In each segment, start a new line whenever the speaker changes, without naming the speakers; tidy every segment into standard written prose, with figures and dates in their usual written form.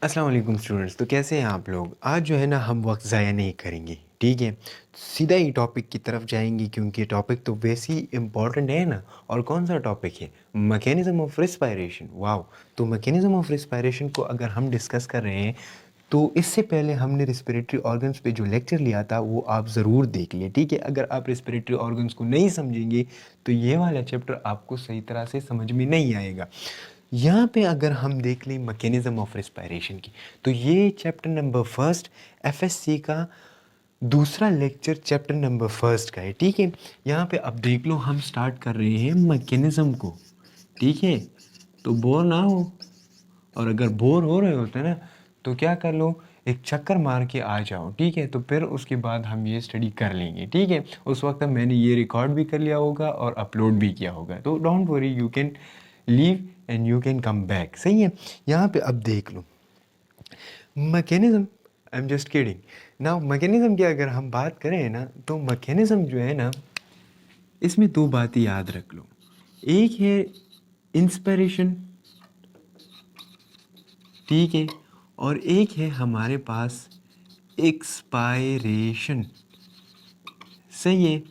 अस्सलाम वालेकुम स्टूडेंट्स। तो कैसे हैं आप लोग? आज जो है ना हम वक्त ज़ाया नहीं करेंगे, ठीक है? सीधा ही टॉपिक की तरफ जाएंगे क्योंकि टॉपिक तो वैसे ही इम्पॉर्टेंट है ना। और कौन सा टॉपिक है? Mechanism of respiration. वाओ! तो मैकेनिज़्म ऑफ रिस्पायरेशन को अगर हम डिस्कस कर रहे हैं तो इससे पहले हमने रिस्पिरेटरी ऑर्गन्स पे जो लेक्चर लिया था वो आप ज़रूर देख लिए, ठीक है? अगर आप रिस्पिरेटरी ऑर्गन्स को नहीं समझेंगे तो ये वाला चैप्टर आपको सही तरह से समझ में नहीं आएगा। यहाँ पे अगर हम देख लें मैकेनिज़्म ऑफ रिस्पायरेशन की, तो ये चैप्टर नंबर फर्स्ट एफएससी का दूसरा लेक्चर चैप्टर नंबर फर्स्ट का है, ठीक है? यहाँ पे अब देख लो हम स्टार्ट कर रहे हैं मैकेनिज़्म को, ठीक है? तो बोर ना हो, और अगर बोर हो रहे होते ना तो क्या कर लो, एक चक्कर मार के आ जाओ, ठीक है? तो फिर उसके बाद हम ये स्टडी कर लेंगे, ठीक है? उस वक्त मैंने ये रिकॉर्ड भी कर लिया होगा और अपलोड भी किया होगा, तो don't worry, you can leave and you can come back. सही है? यहाँ पे अब देख लो mechanism, I am just kidding. ना मैकेनिज्म की अगर हम बात करें ना तो मैकेनिज्म जो है ना, इसमें दो बातें याद रख लो। एक है इंस्पिरेशन, ठीक है? और एक है हमारे पास एक्सपायरेशन। सही है?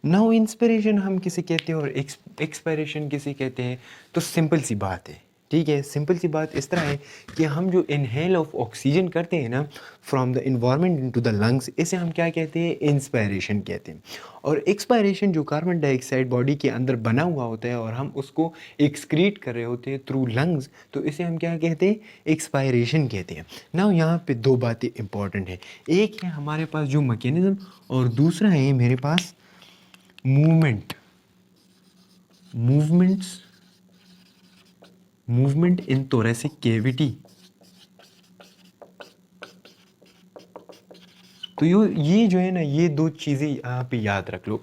नाउ इंस्पिरेशन हम किसे कहते हैं और एक्सपायरेशन किसे कहते हैं? तो सिंपल सी बात है, ठीक है? सिंपल सी बात इस तरह है कि हम जो इनहेल ऑफ ऑक्सीजन करते हैं ना from the environment into the lungs, इसे हम क्या कहते हैं? इंस्पायरेशन कहते हैं। और एक्सपायरेशन जो कार्बन डाइऑक्साइड बॉडी के अंदर बना हुआ होता है और हम उसको एक्सक्रीट कर रहे होते हैं थ्रू लंग्स, तो इसे हम क्या कहते हैं? एक्सपायरेशन कहते हैं। नाउ यहाँ पे दो बातें इंपॉर्टेंट है। एक है हमारे पास जो मैकेनिज्म, और दूसरा है मेरे पास movement. Movements, movement in thoracic cavity. तो ये जो है ना, ये दो चीज़ें यहाँ पे याद रख लो।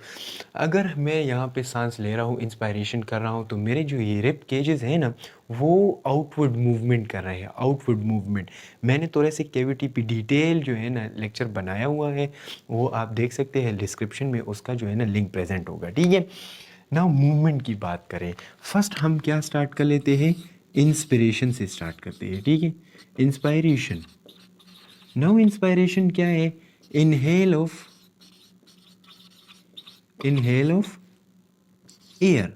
अगर मैं यहाँ पे सांस ले रहा हूँ, इंस्पायरेशन कर रहा हूँ, तो मेरे जो ये रिब केजेस हैं ना वो आउटवर्ड मूवमेंट कर रहे हैं, आउटवर्ड मूवमेंट। मैंने थोरेसिक कैविटी पे डिटेल जो है ना लेक्चर बनाया हुआ है, वो आप देख सकते हैं डिस्क्रिप्शन में, उसका जो है ना लिंक प्रेजेंट होगा, ठीक है? नाउ मूवमेंट की बात करें, फर्स्ट हम क्या स्टार्ट कर लेते हैं? इंस्पिरेशन से स्टार्ट करते हैं, ठीक है? इंस्पायरेशन। नाउ इंस्पायरेशन क्या है? Inhale of, inhale of air.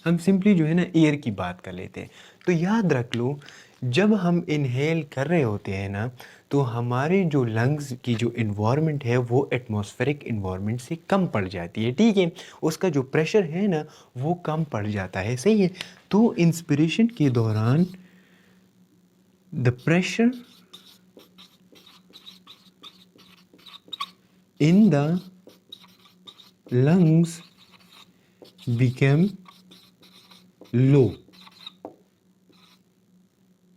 हम सिंपली जो है ना एयर की बात कर लेते हैं। तो याद रख लो, जब हम इनहेल कर रहे होते हैं ना तो हमारे जो लंग्स की जो इन्वायरमेंट है वो एटमॉस्फेरिक इन्वायरमेंट से कम पड़ जाती है, ठीक है? उसका जो प्रेशर है ना वो कम पड़ जाता है। सही है? तो इंस्पिरेशन के दौरान the pressure in the lungs become लो,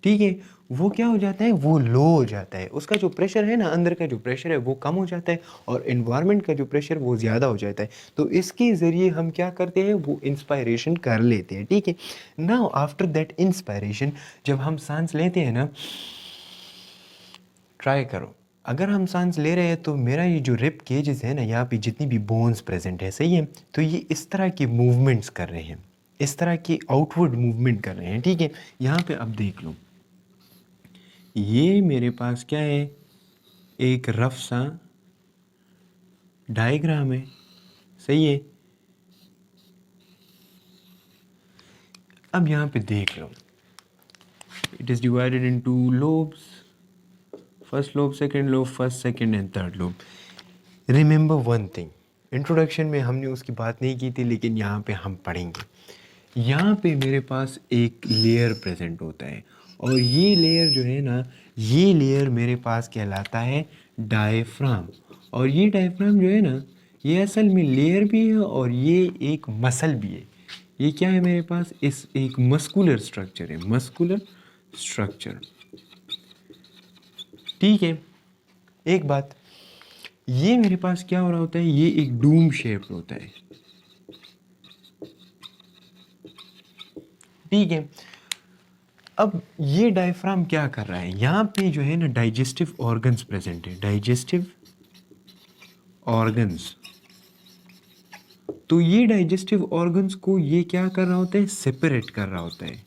ठीक है? वो क्या हो जाता है? वो लो हो जाता है। उसका जो प्रेशर है ना, अंदर का जो प्रेशर है वो कम हो जाता है और इन्वायरमेंट का जो प्रेशर वो ज़्यादा हो जाता है। तो इसके ज़रिए हम क्या करते हैं? वो इंस्पायरेशन कर लेते हैं, ठीक है? नाउ आफ्टर दैट इंस्पायरेशन, जब हम सांस लेते हैं ना, ट्राई करो, अगर हम सांस ले रहे हैं तो मेरा ये जो रिब केजेस है ना, यहाँ पे जितनी भी बोन्स प्रेजेंट है, सही है? तो ये इस तरह के मूवमेंट्स कर रहे हैं, इस तरह के आउटवर्ड मूवमेंट कर रहे हैं, ठीक है? यहाँ पे अब देख लो, ये मेरे पास क्या है? एक रफ सा डायग्राम है, सही है? अब यहाँ पे देख लो, it is divided into lobes, first lobe, second lobe, first, second and third lobe. Remember one thing, introduction में हमने उसकी बात नहीं की थी लेकिन यहाँ पे हम पढ़ेंगे। यहाँ पे मेरे पास एक लेयर प्रेजेंट होता है और ये लेयर जो है ना, ये लेयर मेरे पास कहलाता है डायफ्राम। और ये डायफ्राम जो है ना, ये असल में लेयर भी है और ये एक मसल भी है। ये क्या है मेरे पास? इस एक मस्कुलर स्ट्रक्चर है, मस्कुलर स्ट्रक्चर, ठीक है? एक बात, ये मेरे पास क्या हो रहा होता है? ये एक डूम शेप होता है, ठीक है? अब ये डायफ्राम क्या कर रहा है? यहाँ पे जो है ना डाइजेस्टिव ऑर्गन्स प्रेजेंट है, डाइजेस्टिव ऑर्गन्स। तो ये डाइजेस्टिव ऑर्गन्स को ये क्या कर रहा होता है? सेपरेट कर रहा होता है,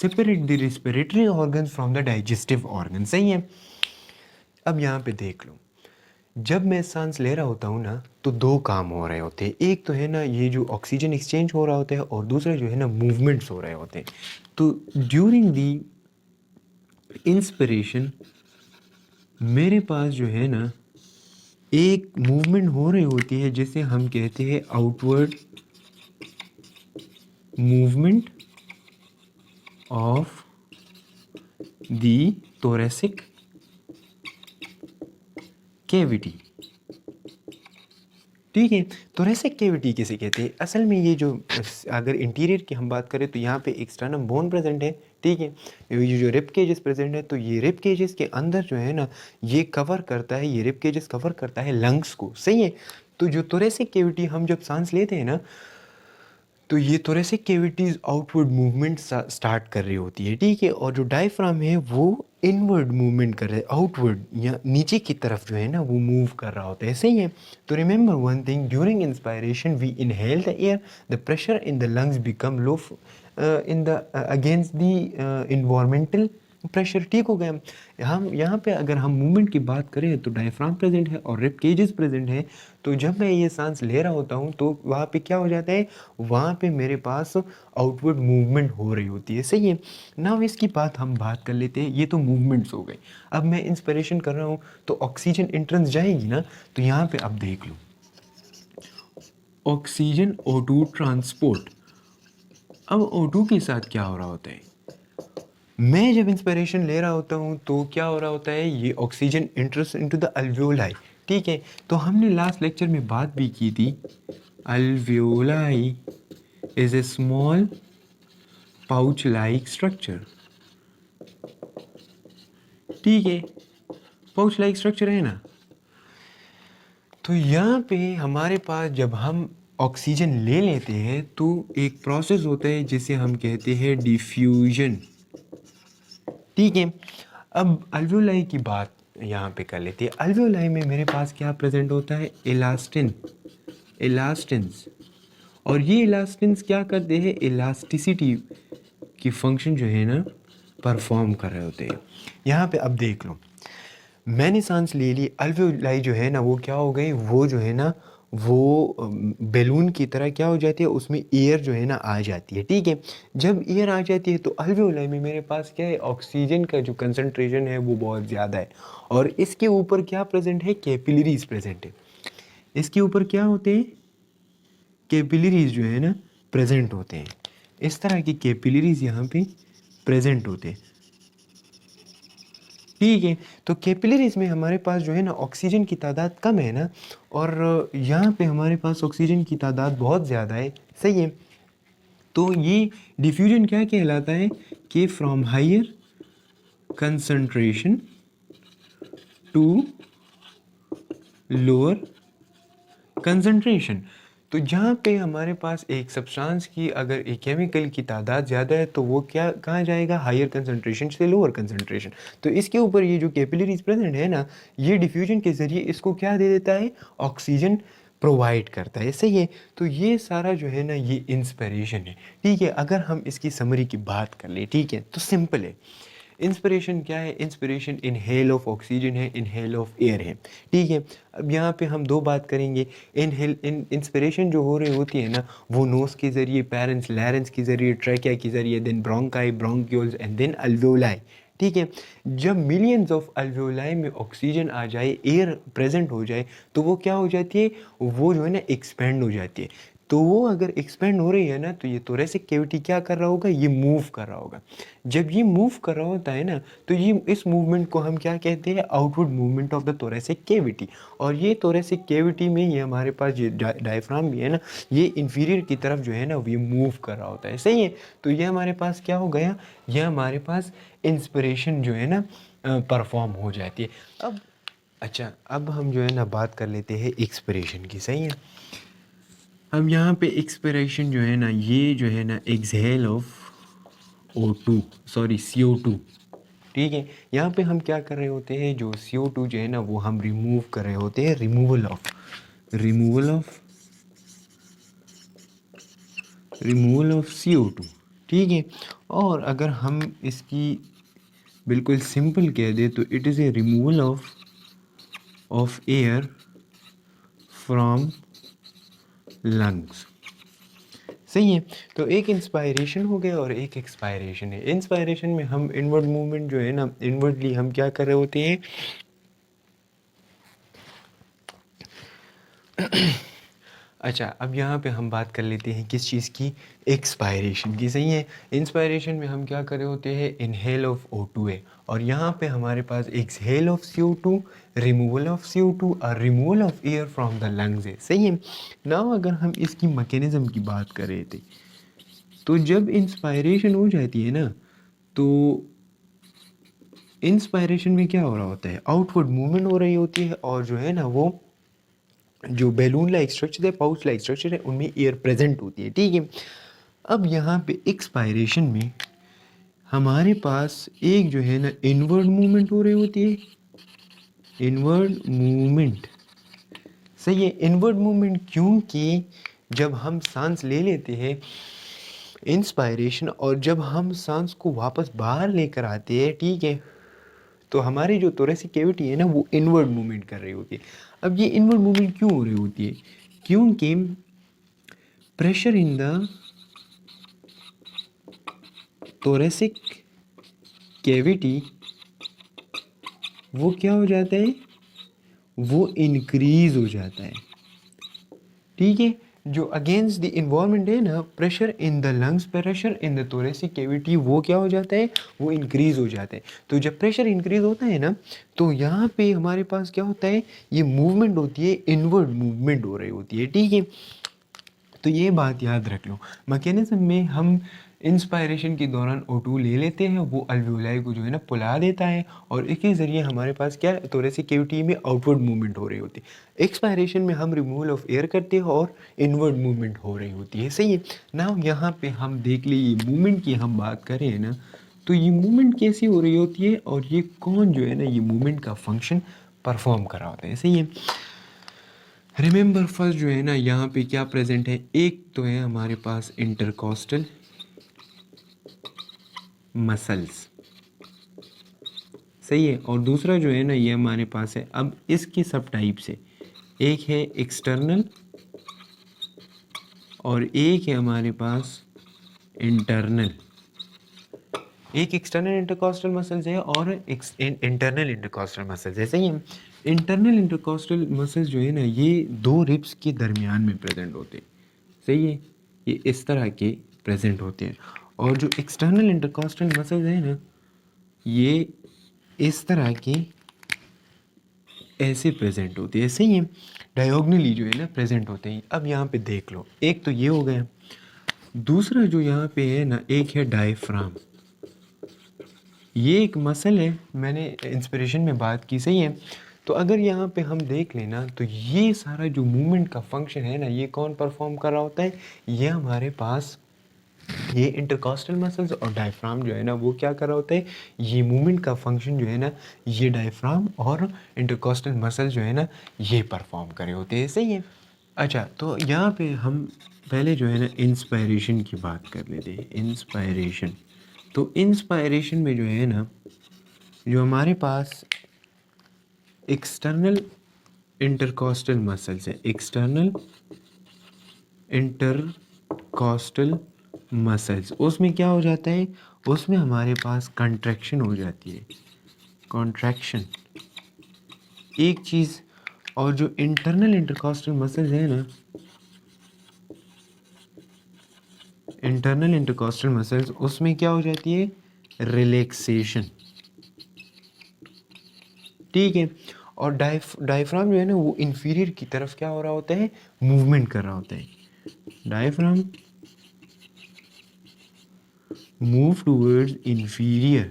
separate the respiratory organ from the digestive organ. सही है। अब यहाँ पे देख लो, जब मैं सांस ले रहा होता हूँ ना तो दो काम हो रहे होते हैं। एक तो है ना ये जो ऑक्सीजन एक्सचेंज हो रहा होता है, और दूसरा जो है ना मूवमेंट्स हो रहे होते हैं। तो ड्यूरिंग दी इंस्पिरेशन मेरे पास जो है ना एक मूवमेंट हो रही होती है, जिसे हम कहते हैं outward movement of the thoracic cavity. ठीक है। thoracic कैविटी किसे कहते हैं? असल में ये जो, अगर इंटीरियर की हम बात करें तो यहाँ पे एक स्टर्नम बोन प्रेजेंट है। ठीक है। ये जो रिब केजेस प्रेजेंट है, तो ये रिब केजेस के अंदर जो है ना ये कवर करता है, ये रिब केजेस कवर करता है लंग्स को। सही है। तो जो thoracic कैविटी हम जब सांस लेते हैं ना, तो ये thoracic cavities outward movement start कर रही होती है। ठीक है। और जो डायफ्राम है वो इनवर्ड मूवमेंट कर रहा है, आउटवर्ड या नीचे की तरफ जो है ना वो मूव कर रहा होता है। सही है। तो remember one thing, during inspiration we inhale the air, the pressure in the lungs become low in the against the environmental pressure. ठीक हो गया। हम यहाँ पे अगर हम मूवमेंट की बात करें तो डायफ्राम प्रेजेंट है और रिब केजेस प्रेजेंट है। तो जब मैं ये सांस ले रहा होता हूँ तो वहाँ पे क्या हो जाता है, वहाँ पे मेरे पास आउटवर्ड मूवमेंट हो रही होती है। सही है। नाउ इसकी हम बात कर लेते हैं। ये तो मूवमेंट्स हो गए। अब मैं इंस्पिरेशन कर रहा हूँ तो ऑक्सीजन एंट्रेंस जाएगी ना, तो यहाँ पे अब देख लो, ऑक्सीजन O2 ट्रांसपोर्ट। अब O2 के साथ क्या हो रहा होता है, मैं जब इंस्पिरेशन ले रहा होता हूँ तो क्या हो रहा होता है, ये ऑक्सीजन इंटर्स इनटू द अल्वियोलाई। ठीक है। तो हमने लास्ट लेक्चर में बात भी की थी, alveoli is a small pouch like structure. ठीक है। पाउच लाइक स्ट्रक्चर है ना। तो यहाँ पे हमारे पास जब हम ऑक्सीजन ले लेते हैं तो एक प्रोसेस होता है जिसे हम कहते हैं डिफ्यूजन। ठीक है। अब अल्वियोलाई की बात यहाँ पे कर लेते हैं। अल्वियोलाई में मेरे पास क्या प्रेजेंट होता है, इलास्टिन, इलास्टिन्स। और ये इलास्टिन्स क्या करते हैं, इलास्टिसिटी की फंक्शन जो है ना परफॉर्म कर रहे होते हैं। यहाँ पे अब देख लो, मैंने सांस ले ली, अल्वियोलाई जो है ना वो क्या हो गई, वो जो है ना वो बैलून की तरह क्या हो जाती है, उसमें एयर जो है ना आ जाती है। ठीक है। जब एयर आ जाती है तो अल्वियोलाई में मेरे पास क्या है, ऑक्सीजन का जो कंसंट्रेशन है वो बहुत ज़्यादा है। और इसके ऊपर क्या प्रेजेंट है, कैपिलरीज प्रेजेंट है। इसके ऊपर क्या होते हैं, कैपिलरीज जो है ना प्रेजेंट होते हैं। इस तरह की कैपिलरीज यहाँ पे प्रेजेंट होते हैं। ठीक है। तो कैपिलरीज में हमारे पास जो है ना ऑक्सीजन की तादाद कम है ना, और यहाँ पे हमारे पास ऑक्सीजन की तादाद बहुत ज़्यादा है। सही है। तो ये डिफ्यूजन क्या कहलाता है, कि from higher concentration to lower concentration. तो जहाँ पे हमारे पास एक सब्सटेंस की अगर एक केमिकल की तादाद ज़्यादा है तो वो क्या कहाँ जाएगा, हायर कंसंट्रेशन से लोअर कंसंट्रेशन। तो इसके ऊपर ये जो कैपिलरीज प्रेजेंट है ना, ये डिफ्यूजन के ज़रिए इसको क्या दे देता है, ऑक्सीजन प्रोवाइड करता है। सही है। तो ये सारा जो है ना ये इंस्पिरेशन है। ठीक है। अगर हम इसकी समरी की बात कर ले, ठीक है, तो सिंपल है। इंस्पिरेशन क्या है, इंस्पिरेशन इनहेल ऑफ ऑक्सीजन है, इनहेल ऑफ एयर है। ठीक है। अब यहाँ पे हम दो बात करेंगे। इंस्पिरेशन जो हो रही होती है ना वो नोज के ज़रिए, पैरेंस लैरेंस के ज़रिए, ट्रैकिया के ज़रिए, then bronchi, bronchioles and then alveoli. ठीक है। जब मिलियंस ऑफ अल्वियोलाई में ऑक्सीजन आ जाए, एयर प्रेजेंट हो जाए, तो वो क्या हो जाती है, वो जो है ना एक्सपेंड हो जाती है। तो वो अगर एक्सपेंड हो रही है ना तो ये thoracic कैविटी क्या कर रहा होगा, ये मूव कर रहा होगा। जब ये मूव कर रहा होता है ना तो ये इस मूवमेंट को हम क्या कहते हैं, outward movement of the thoracic cavity. और ये thoracic कैविटी में ये हमारे पास ये डायफ्राम भी है ना, ये इंफीरियर की तरफ जो है ना ये मूव कर रहा होता है। सही है। तो ये हमारे पास क्या हो गया, ये हमारे पास इंस्पिरेशन जो है ना परफॉर्म हो जाती है। अब अच्छा, अब हम जो है ना बात कर लेते हैं एक्सपिरेशन की। सही है। अब यहाँ पे एक्सपिरेशन जो है ना, ये जो है ना exhale of O2, sorry CO2। ठीक है। यहाँ पे हम क्या कर रहे होते हैं, जो CO2 जो है ना वो हम रिमूव कर रहे होते हैं, रिमूवल ऑफ CO2। ठीक है। और अगर हम इसकी बिल्कुल सिंपल कह दें तो it is a removal of air from lungs. सही है। तो एक इंस्पायरेशन हो गया और एक एक्सपायरेशन है। इंस्पायरेशन में हम इनवर्ड मूवमेंट जो है ना, इनवर्डली हम क्या कर रहे होते हैं, अच्छा अब यहाँ पे हम बात कर लेते हैं किस चीज़ की, एक्सपायरेशन की। सही है। इंस्पायरेशन में हम क्या कर रहे होते हैं, इनहेल ऑफ O2 है और यहाँ पे हमारे पास exhale of CO2, removal of CO2 और removal of air from the lungs है। सही है। नाउ अगर हम इसकी मैकेनिज्म की बात कर रहे थे, तो जब इंस्पायरेशन हो जाती है ना, तो इंस्पायरेशन में क्या हो रहा होता है, आउटवर्ड मूवमेंट हो रही होती है और जो है ना वो जो बैलून लाइक स्ट्रक्चर है, पाउच लाइक स्ट्रक्चर है, उनमें एयर प्रेजेंट होती है। ठीक है। अब यहाँ पे एक्सपायरेशन में हमारे पास एक जो है ना इनवर्ड मूवमेंट हो रही होती है, इनवर्ड मूवमेंट। सही है। इनवर्ड मूवमेंट क्योंकि जब हम सांस ले लेते हैं इंस्पायरेशन और जब हम सांस को वापस बाहर लेकर आते हैं, ठीक है, तो हमारी जो थोरेसिक कैविटी है ना वो इनवर्ड मूवमेंट कर रही होती है। अब ये इनवर्ड मूवमेंट क्यों हो रही होती है, क्योंकि pressure in the thoracic cavity वो क्या हो जाता है, वो इंक्रीज हो जाता है। ठीक है। जो अगेंस्ट द इन्वायरमेंट है ना, pressure in the lungs, pressure in the thoracic cavity वो क्या हो जाता है, वो इंक्रीज हो जाता है। तो जब प्रेशर इंक्रीज होता है ना, तो यहाँ पे हमारे पास क्या होता है, ये मूवमेंट होती है, इनवर्ड मूवमेंट हो रही होती है। ठीक है। तो ये बात याद रख लो। मैकेनिज्म में हम इंस्पायरेशन के दौरान O2 ले लेते हैं, वो अल्वियोलाई को जो है ना फुला देता है और इसके ज़रिए हमारे पास क्या थोरेसिक कैविटी में आउटवर्ड मूवमेंट हो रही होती है। एक्सपायरेशन में हम रिमूवल ऑफ एयर करते हैं और इनवर्ड मूवमेंट हो रही होती है। सही है ना। यहाँ पे हम देख लिए ये मूवमेंट की हम बात करें ना, तो ये मूवमेंट कैसी हो रही होती है और ये कौन जो है ना ये मूवमेंट का फंक्शन परफॉर्म कर रहा होता है। सही है। रिमेंबर फर्स्ट जो है ना यहाँ पे क्या प्रेजेंट है, एक तो है हमारे पास इंटरकॉस्टल मसल्स। सही है। और दूसरा जो है ना ये हमारे पास है, अब इसकी सब टाइप से एक है एक्सटर्नल और एक है हमारे पास इंटरनल। एक एक्सटर्नल इंटरकॉस्टल मसल्स है और इंटरनल इंटरकॉस्टल मसल्स है। सही है। इंटरनल इंटरकॉस्टल मसल्स जो है ना ये दो रिब्स के दरमियान में प्रेजेंट होते हैं। सही है। ये इस तरह के प्रेजेंट होते हैं और जो एक्सटर्नल इंटरकॉस्टल मसल्स है ना ये इस तरह के ऐसे प्रेजेंट होते हैं। सही है। डायगोनली जो है ना प्रेजेंट होते हैं। अब यहाँ पे देख लो, एक तो ये हो गया, दूसरा जो यहाँ पे है ना एक है डायफ्राम। ये एक मसल है, मैंने इंस्पिरेशन में बात की। सही है। तो अगर यहाँ पे हम देख लेना तो ये सारा जो मूवमेंट का फंक्शन है ना ये कौन परफॉर्म कर रहा होता है, ये हमारे पास ये इंटरकॉस्टल मसल्स और डायफ्राम जो है ना वो क्या कर रहा होता है, ये मूवमेंट का फंक्शन जो है ना ये डायफ्राम और इंटरकॉस्टल मसल जो है ना ये परफॉर्म कर रहे होते हैं। सही है। अच्छा तो यहाँ पे हम पहले जो है ना इंस्पायरेशन की बात कर लेते हैं। इंस्पायरेशन, तो इंस्पायरेशन में जो है ना जो हमारे पास एक्सटर्नल इंटरकॉस्टल मसल्स है, एक्सटर्नल इंटरकॉस्टल मसल्स, उसमें क्या हो जाता है, उसमें हमारे पास कंट्रैक्शन हो जाती है, कॉन्ट्रैक्शन एक चीज़। और जो इंटरनल इंटरकॉस्टल मसल्स है ना, इंटरनल इंटरकॉस्टल मसल्स उसमें क्या हो जाती है, रिलैक्सेशन। ठीक है। और डायफ्राम जो है ना वो इंफीरियर की तरफ क्या हो रहा होता है, मूवमेंट कर रहा होता है। Diaphragm move towards inferior.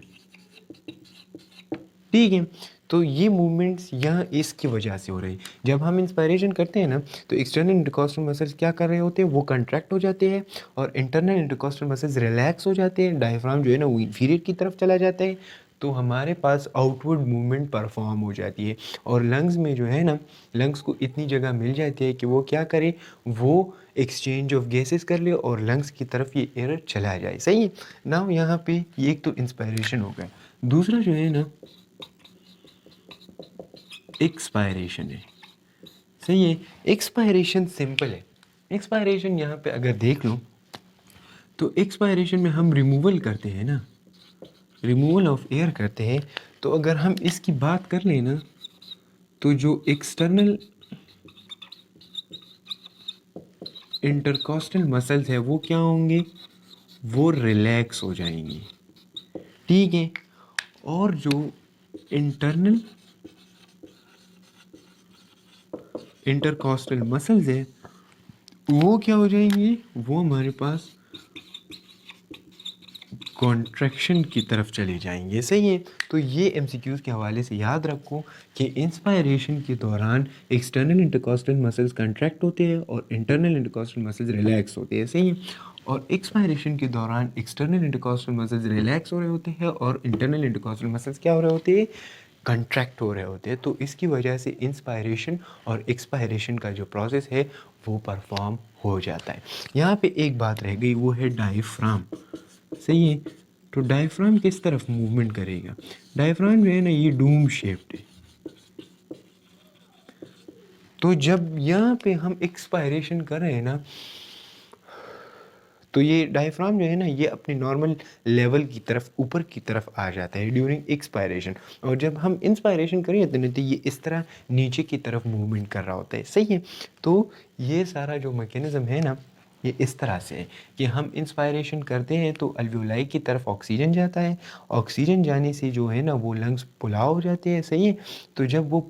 ठीक है। तो ये मूवमेंट्स यहाँ इसकी वजह से हो रही है। जब हम इंस्पायरेशन करते हैं ना तो एक्सटर्नल इंटरकॉस्टल मसल्स क्या कर रहे होते हैं, वो कंट्रैक्ट हो जाते हैं और इंटरनल इंटरकॉस्टल मसल्स रिलैक्स हो जाते हैं। डायफ्राम जो है ना वो इंफीरियर की तरफ चला जाता है। तो हमारे पास आउटवर्ड मूवमेंट परफॉर्म हो जाती है और लंग्स में जो है ना, लंग्स को इतनी जगह मिल जाती है कि वो क्या करे, वो एक्सचेंज ऑफ गैसेस कर ले और लंग्स की तरफ ये एयर चला जाए। सही है ना। यहाँ पे ये एक तो इंस्पायरेशन हो गया, दूसरा जो है ना एक्सपायरेशन है। सही है। एक्सपायरेशन सिंपल है। एक्सपायरेशन यहाँ पे अगर देख लो तो एक्सपायरेशन में हम रिमूवल करते हैं ना, रिमूवल ऑफ एयर करते हैं। तो अगर हम इसकी बात कर लें ना, तो जो एक्सटर्नल इंटरकॉस्टल मसल्स है वो क्या होंगे, वो रिलैक्स हो जाएंगी। ठीक है। और जो इंटरनल इंटरकॉस्टल मसल्स है वो क्या हो जाएंगे, वो हमारे पास कॉन्ट्रैक्शन की तरफ चले जाएंगे। सही है। तो ये एमसीक्यूज़ के हवाले से याद रखो कि इंस्पायरेशन के दौरान एक्सटर्नल इंटरकॉस्टल मसल्स कंट्रैक्ट होते हैं और इंटरनल इंटरकॉस्टल मसल्स रिलैक्स होते हैं। सही है। और एक्सपायरेशन के दौरान एक्सटर्नल इंटरकॉस्टल मसल्स रिलैक्स हो रहे होते हैं और इंटरनल इंटरकॉस्टल मसल्स क्या हो रहे होते हैं, कंट्रैक्ट हो रहे होते हैं। तो इसकी वजह से इंस्पायरेशन और एक्सपायरेशन का जो प्रोसेस है वो परफॉर्म हो जाता है। यहाँ पे एक बात रह गई, वो है डायफ्राम। सही है। तो डायफ्राम किस तरफ मूवमेंट करेगा, डायफ्राम जो है ना ये डूम शेप्ड है। तो जब यहाँ पे हम एक्सपायरेशन कर रहे हैं ना, तो ये डायफ्राम जो है ना ये अपने नॉर्मल लेवल की तरफ ऊपर की तरफ आ जाता है ड्यूरिंग एक्सपायरेशन। और जब हम इंस्पायरेशन करें तो ये इस तरह नीचे की तरफ मूवमेंट कर रहा होता है। सही है। तो ये सारा जो मैकेनिज़्म है ना ये इस तरह से है कि हम इंस्पायरेशन करते हैं तो अल्वियोलाई की तरफ ऑक्सीजन जाता है, ऑक्सीजन जाने से जो है ना वो लंग्स पुलाव हो जाते हैं। सही है। तो जब वो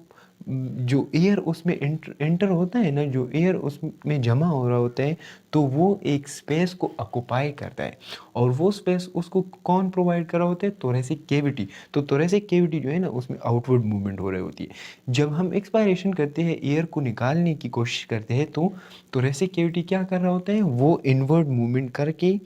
जो एयर उसमें एंटर होता है ना, जो एयर उसमें जमा हो रहा होता है, तो वो एक स्पेस को ऑक्युपाई करता है और वो स्पेस उसको कौन प्रोवाइड कर रहा होता है, थोरेसिक कैविटी। तो थोरेसिक कैविटी जो है ना उसमें आउटवर्ड मूवमेंट हो रही होती है। जब हम एक्सपायरेशन करते हैं, एयर को निकालने की कोशिश करते हैं, तो थोरेसिक कैविटी क्या कर रहा होता है, वो इनवर्ड मूवमेंट करके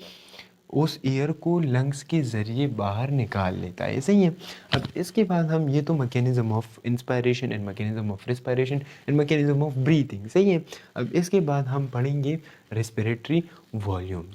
उस एयर को लंग्स के ज़रिए बाहर निकाल लेता है। सही है। अब इसके बाद हम ये तो mechanism of inspiration and mechanism of respiration and mechanism of breathing. सही है। अब इसके बाद हम पढ़ेंगे रेस्पिरेटरी वॉल्यूम्स।